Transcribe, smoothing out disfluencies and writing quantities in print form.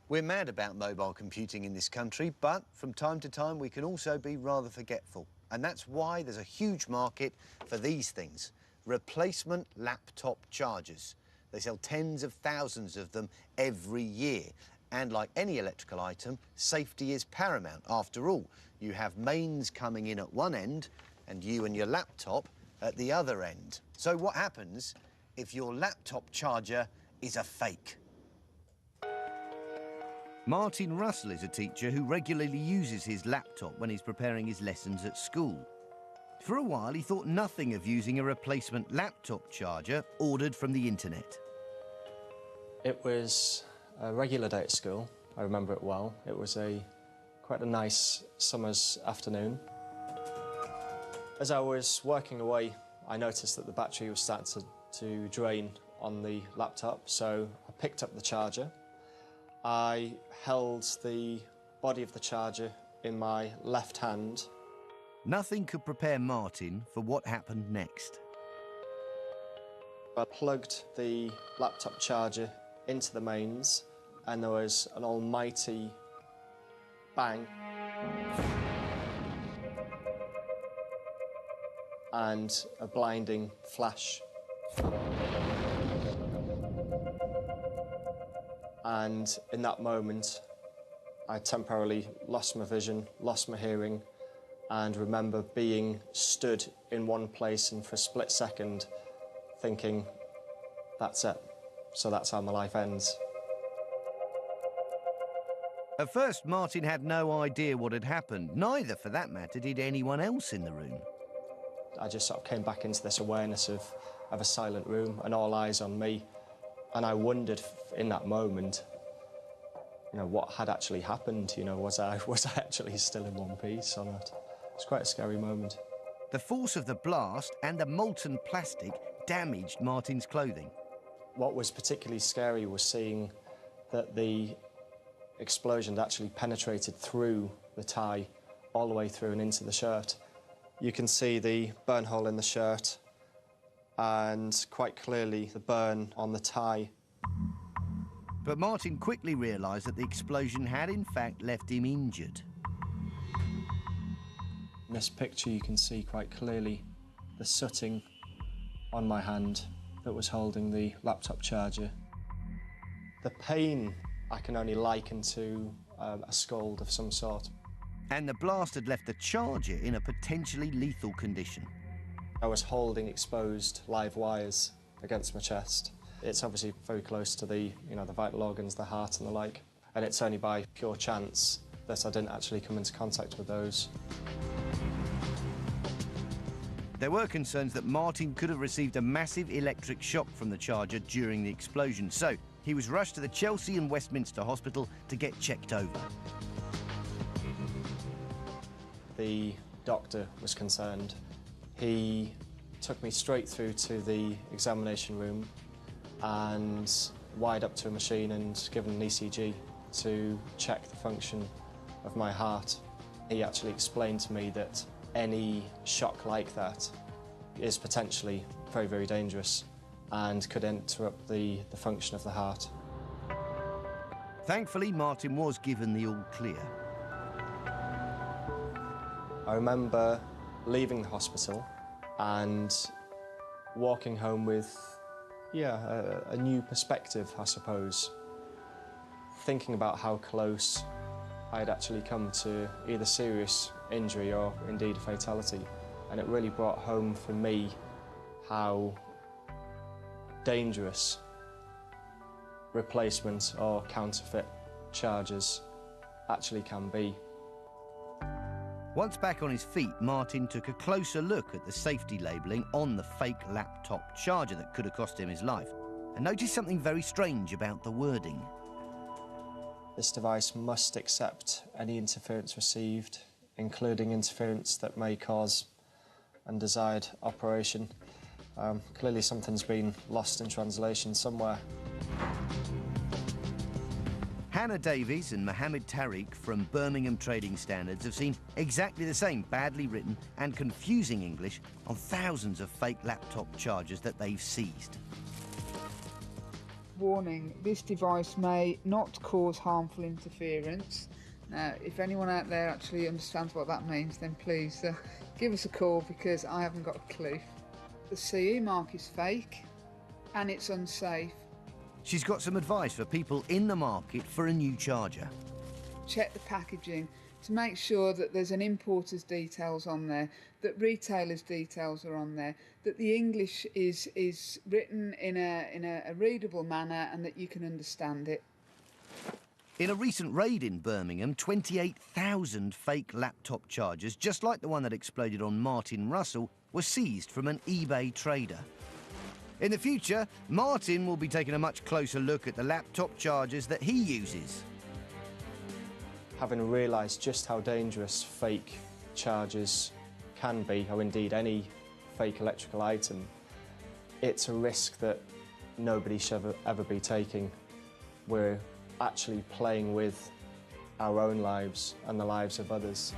We're mad about mobile computing in this country, but from time to time we can also be rather forgetful. And that's why there's a huge market for these things, replacement laptop chargers. They sell tens of thousands of them every year. And like any electrical item, safety is paramount. After all, you have mains coming in at one end and you and your laptop at the other end. So what happens if your laptop charger is a fake? Martin Russell is a teacher who regularly uses his laptop when he's preparing his lessons at school. For a while, he thought nothing of using a replacement laptop charger ordered from the internet. It was a regular day at school. I remember it well. It was quite a nice summer's afternoon. As I was working away, I noticed that the battery was starting to drain on the laptop, so I picked up the charger. I held the body of the charger in my left hand. Nothing could prepare Martin for what happened next. I plugged the laptop charger into the mains, and there was an almighty bang. And a blinding flash. And in that moment, I temporarily lost my vision, lost my hearing, and remember being stood in one place and for a split second thinking, that's it. So that's how my life ends. At first, Martin had no idea what had happened. Neither, for that matter, did anyone else in the room. I just sort of came back into this awareness of a silent room and all eyes on me. And I wondered in that moment, you know, what had actually happened. You know, was I actually still in one piece or not? It's quite a scary moment. The force of the blast and the molten plastic damaged Martin's clothing. What was particularly scary was seeing that the explosion had actually penetrated through the tie, all the way through and into the shirt. You can see the burn hole in the shirt and quite clearly the burn on the tie. But Martin quickly realised that the explosion had in fact left him injured. In this picture you can see quite clearly the sooting on my hand that was holding the laptop charger. The pain I can only liken to a scald of some sort. And the blast had left the charger in a potentially lethal condition. I was holding exposed live wires against my chest. It's obviously very close to the vital organs, the heart and the like. And it's only by pure chance that I didn't actually come into contact with those. There were concerns that Martin could have received a massive electric shock from the charger during the explosion, so he was rushed to the Chelsea and Westminster Hospital to get checked over. The doctor was concerned. He took me straight through to the examination room and wired up to a machine and given an ECG to check the function of my heart. He actually explained to me that any shock like that is potentially very, very dangerous and could interrupt the function of the heart. Thankfully, Martin was given the all clear. I remember leaving the hospital and walking home with, a new perspective, I suppose. Thinking about how close I had actually come to either serious injury or indeed fatality. And it really brought home for me how dangerous replacement or counterfeit chargers actually can be. Once back on his feet, Martin took a closer look at the safety labelling on the fake laptop charger that could have cost him his life, and noticed something very strange about the wording. This device must accept any interference received, including interference that may cause undesired operation. Clearly something's been lost in translation somewhere. Hannah Davies and Mohammed Tariq from Birmingham Trading Standards have seen exactly the same badly written and confusing English on thousands of fake laptop chargers that they've seized. Warning, this device may not cause harmful interference. Now, if anyone out there actually understands what that means, then please give us a call, because I haven't got a clue. The CE mark is fake and it's unsafe. She's got some advice for people in the market for a new charger. Check the packaging to make sure that there's an importer's details on there, that retailer's details are on there, that the English is written in a readable manner and that you can understand it. In a recent raid in Birmingham, 28,000 fake laptop chargers, just like the one that exploded on Martin Russell, were seized from an eBay trader. In the future, Martin will be taking a much closer look at the laptop chargers that he uses. Having realised just how dangerous fake chargers can be, or indeed any fake electrical item, it's a risk that nobody should ever be taking. We're actually playing with our own lives and the lives of others.